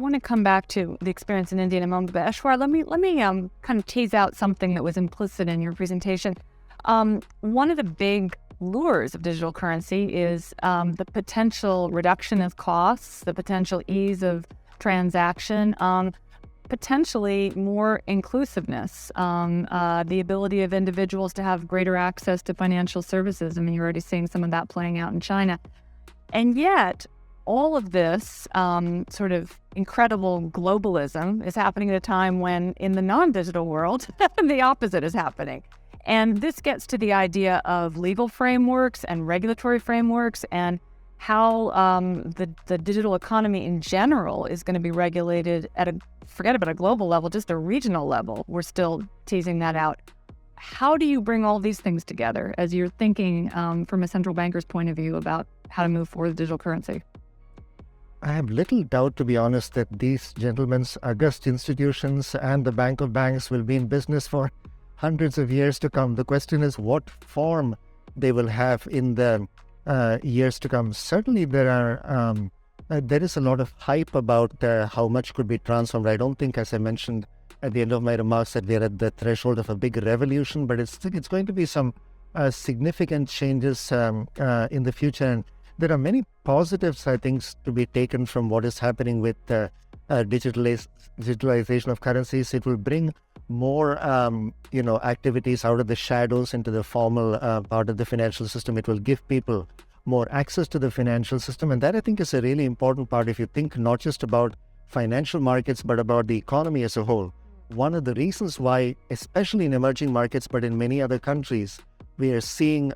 want to come back to the experience in India in a moment, but Ashwar, let me kind of tease out something that was implicit in your presentation. One of the big lures of digital currency is the potential reduction of costs, the potential ease of transaction, potentially more inclusiveness, the ability of individuals to have greater access to financial services. I mean, you're already seeing some of that playing out in China. And yet, all of this sort of incredible globalism is happening at a time when in the non-digital world, the opposite is happening. And this gets to the idea of legal frameworks and regulatory frameworks and how the digital economy in general is going to be regulated at forget about a global level, just a regional level. We're still teasing that out. How do you bring all these things together as you're thinking from a central banker's point of view about how to move forward with digital currency? I have little doubt, to be honest, that these gentlemen's august institutions and the Bank of Banks will be in business for hundreds of years to come. The question is what form they will have in the years to come. Certainly there is a lot of hype about how much could be transformed. I don't think, as I mentioned at the end of my remarks, that we're at the threshold of a big revolution, but it's going to be some significant changes in the future. And there are many positives, I think, to be taken from what is happening with digitalization of currencies. It will bring more, activities out of the shadows into the formal part of the financial system. It will give people more access to the financial system. And that, I think, is a really important part if you think not just about financial markets, but about the economy as a whole. One of the reasons why, especially in emerging markets, but in many other countries, we are seeing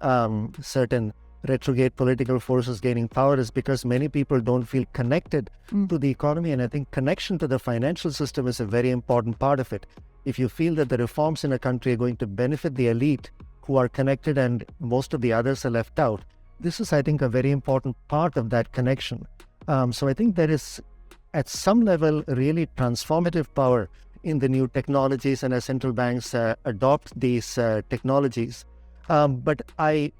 certain retrograde political forces gaining power is because many people don't feel connected to the economy. And I think connection to the financial system is a very important part of it. If you feel that the reforms in a country are going to benefit the elite who are connected and most of the others are left out, this is, I think, a very important part of that connection. So I think there is, at some level, really transformative power in the new technologies and as central banks adopt these technologies. But I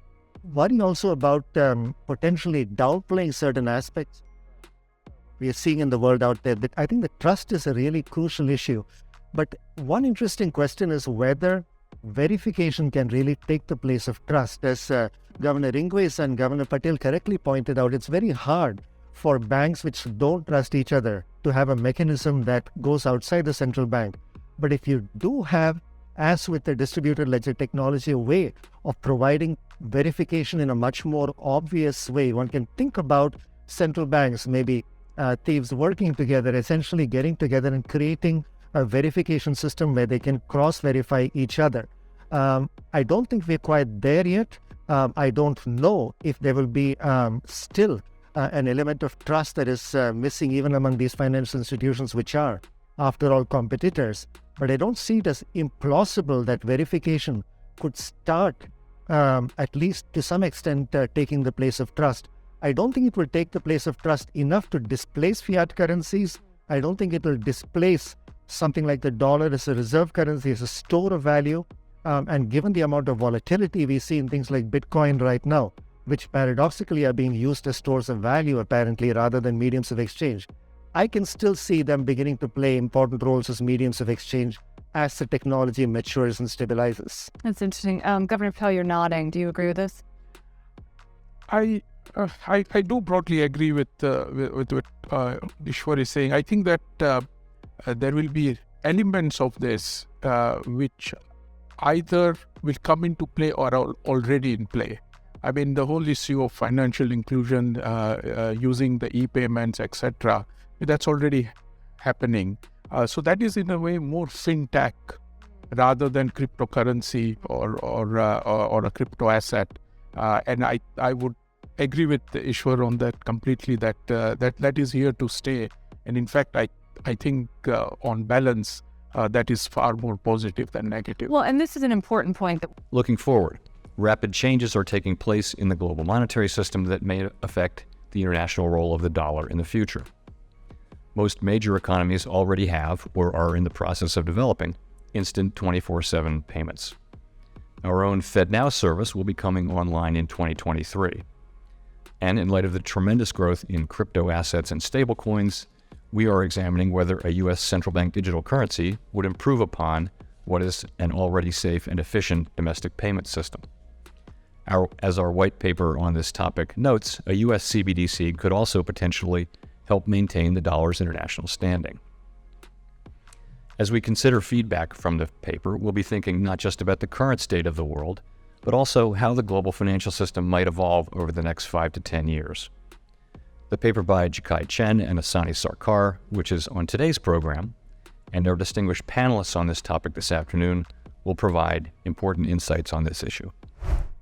worry also about potentially downplaying certain aspects we are seeing in the world out there. That I think the trust is a really crucial issue. But one interesting question is whether verification can really take the place of trust. As Governor Ingves and Governor Patel correctly pointed out, it's very hard for banks which don't trust each other to have a mechanism that goes outside the central bank. But if you do have, as with the distributed ledger technology, a way of providing verification in a much more obvious way, one can think about central banks, maybe thieves working together, essentially getting together and creating a verification system where they can cross-verify each other. I don't think we're quite there yet. I don't know if there will be still an element of trust that is missing even among these financial institutions, which are, after all, competitors. But I don't see it as implausible that verification could start, at least to some extent, taking the place of trust. I don't think it will take the place of trust enough to displace fiat currencies. I don't think it will displace something like the dollar as a reserve currency, as a store of value. And given the amount of volatility we see in things like Bitcoin right now, which paradoxically are being used as stores of value, apparently, rather than mediums of exchange, I can still see them beginning to play important roles as mediums of exchange as the technology matures and stabilizes. That's interesting. Governor Patel, you're nodding. Do you agree with this? I do broadly agree with what Ishwar is saying. I think that there will be elements of this which either will come into play or are already in play. I mean, the whole issue of financial inclusion, using the e-payments, etc., that's already happening. So that is in a way more fintech rather than cryptocurrency or a crypto asset. And I would agree with Ishwar on that completely, that is here to stay. And in fact, I think on balance, that is far more positive than negative. Well, and this is an important point. Looking forward, rapid changes are taking place in the global monetary system that may affect the international role of the dollar in the future. Most major economies already have or are in the process of developing instant 24/7 payments. Our own FedNow service will be coming online in 2023. And in light of the tremendous growth in crypto assets and stablecoins, we are examining whether a U.S. central bank digital currency would improve upon what is an already safe and efficient domestic payment system. As our white paper on this topic notes, a U.S. CBDC could also potentially help maintain the dollar's international standing. As we consider feedback from the paper, we'll be thinking not just about the current state of the world, but also how the global financial system might evolve over the next 5 to 10 years. The paper by Jikai Chen and Asani Sarkar, which is on today's program, and our distinguished panelists on this topic this afternoon will provide important insights on this issue.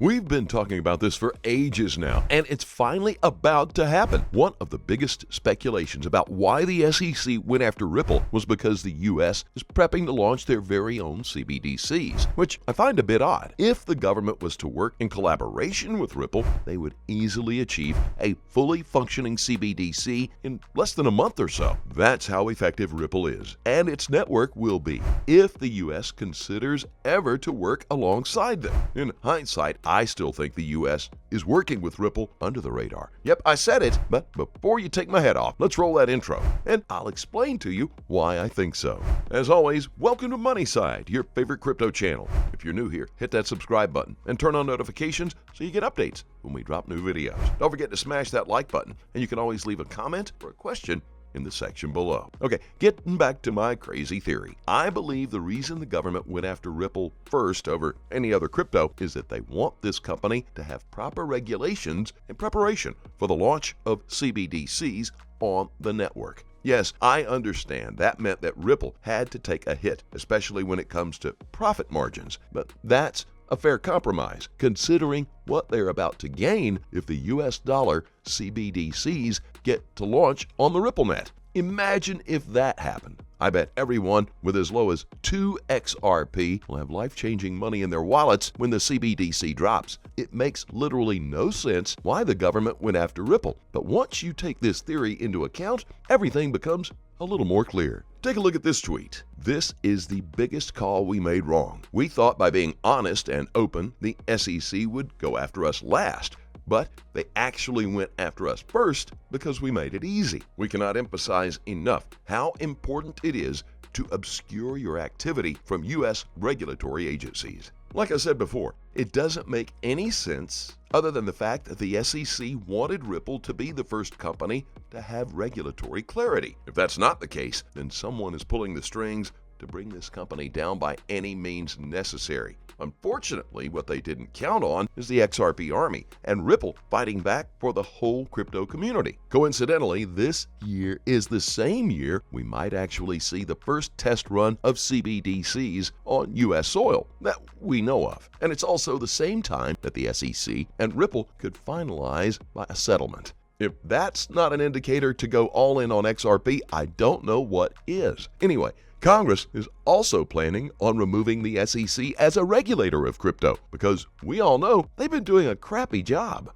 We've been talking about this for ages now, and it's finally about to happen. One of the biggest speculations about why the SEC went after Ripple was because the U.S. is prepping to launch their very own CBDCs, which I find a bit odd. If the government was to work in collaboration with Ripple, they would easily achieve a fully functioning CBDC in less than a month or so. That's how effective Ripple is, and its network will be, if the U.S. considers ever to work alongside them. In hindsight, I still think the U.S. is working with Ripple under the radar. Yep, I said it, but before you take my head off, let's roll that intro, and I'll explain to you why I think so. As always, welcome to Moneyside, your favorite crypto channel. If you're new here, hit that subscribe button and turn on notifications so you get updates when we drop new videos. Don't forget to smash that like button, and you can always leave a comment or a question in the section below. Okay, getting back to my crazy theory. I believe the reason the government went after Ripple first over any other crypto is that they want this company to have proper regulations in preparation for the launch of CBDCs on the network. Yes, I understand that meant that Ripple had to take a hit, especially when it comes to profit margins, but that's a fair compromise, considering what they're about to gain if the US dollar CBDCs get to launch on the RippleNet. Imagine if that happened. I bet everyone with as low as 2 XRP will have life-changing money in their wallets when the CBDC drops. It makes literally no sense why the government went after Ripple, but once you take this theory into account, everything becomes a little more clear. Take a look at this tweet. This is the biggest call we made wrong. We thought by being honest and open, the SEC would go after us last. But they actually went after us first because we made it easy. We cannot emphasize enough how important it is to obscure your activity from U.S. regulatory agencies. Like I said before, it doesn't make any sense other than the fact that the SEC wanted Ripple to be the first company to have regulatory clarity. If that's not the case, then someone is pulling the strings to bring this company down by any means necessary. Unfortunately, what they didn't count on is the XRP army and Ripple fighting back for the whole crypto community. Coincidentally, this year is the same year we might actually see the first test run of CBDCs on U.S. soil that we know of. And it's also the same time that the SEC and Ripple could finalize by a settlement. If that's not an indicator to go all in on XRP, I don't know what is. Anyway, Congress is also planning on removing the SEC as a regulator of crypto because we all know they've been doing a crappy job.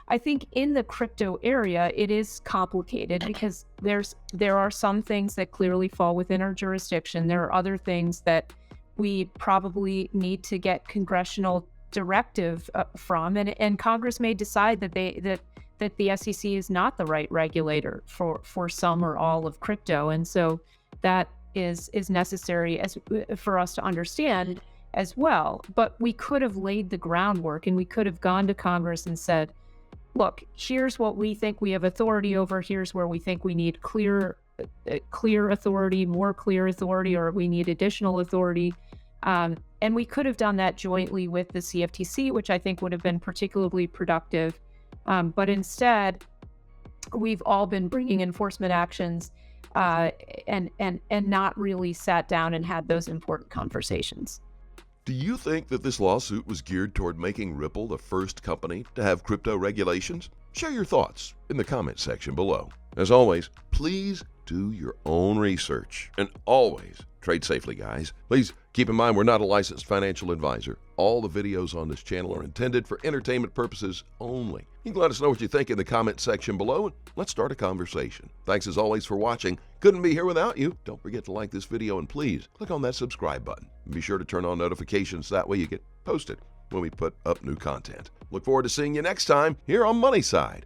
I think in the crypto area, it is complicated because there are some things that clearly fall within our jurisdiction. There are other things that we probably need to get congressional directive from, and Congress may decide that the SEC is not the right regulator for some or all of crypto, and so that is necessary for us to understand as well. But we could have laid the groundwork, and we could have gone to Congress and said, look, here's what we think we have authority over, here's where we think we need clear authority, more clear authority, or we need additional authority. And we could have done that jointly with the CFTC, which I think would have been particularly productive. But instead, we've all been bringing enforcement actions and not really sat down and had those important conversations. Do you think that this lawsuit was geared toward making Ripple the first company to have crypto regulations? Share your thoughts in the comment section below. As always, please do your own research and always trade safely, guys. Please keep in mind we're not a licensed financial advisor. All the videos on this channel are intended for entertainment purposes only. You can let us know what you think in the comment section below, and let's start a conversation. Thanks as always for watching. Couldn't be here without you. Don't forget to like this video, and please click on that subscribe button. And be sure to turn on notifications, that way you get posted when we put up new content. Look forward to seeing you next time here on Moneyside.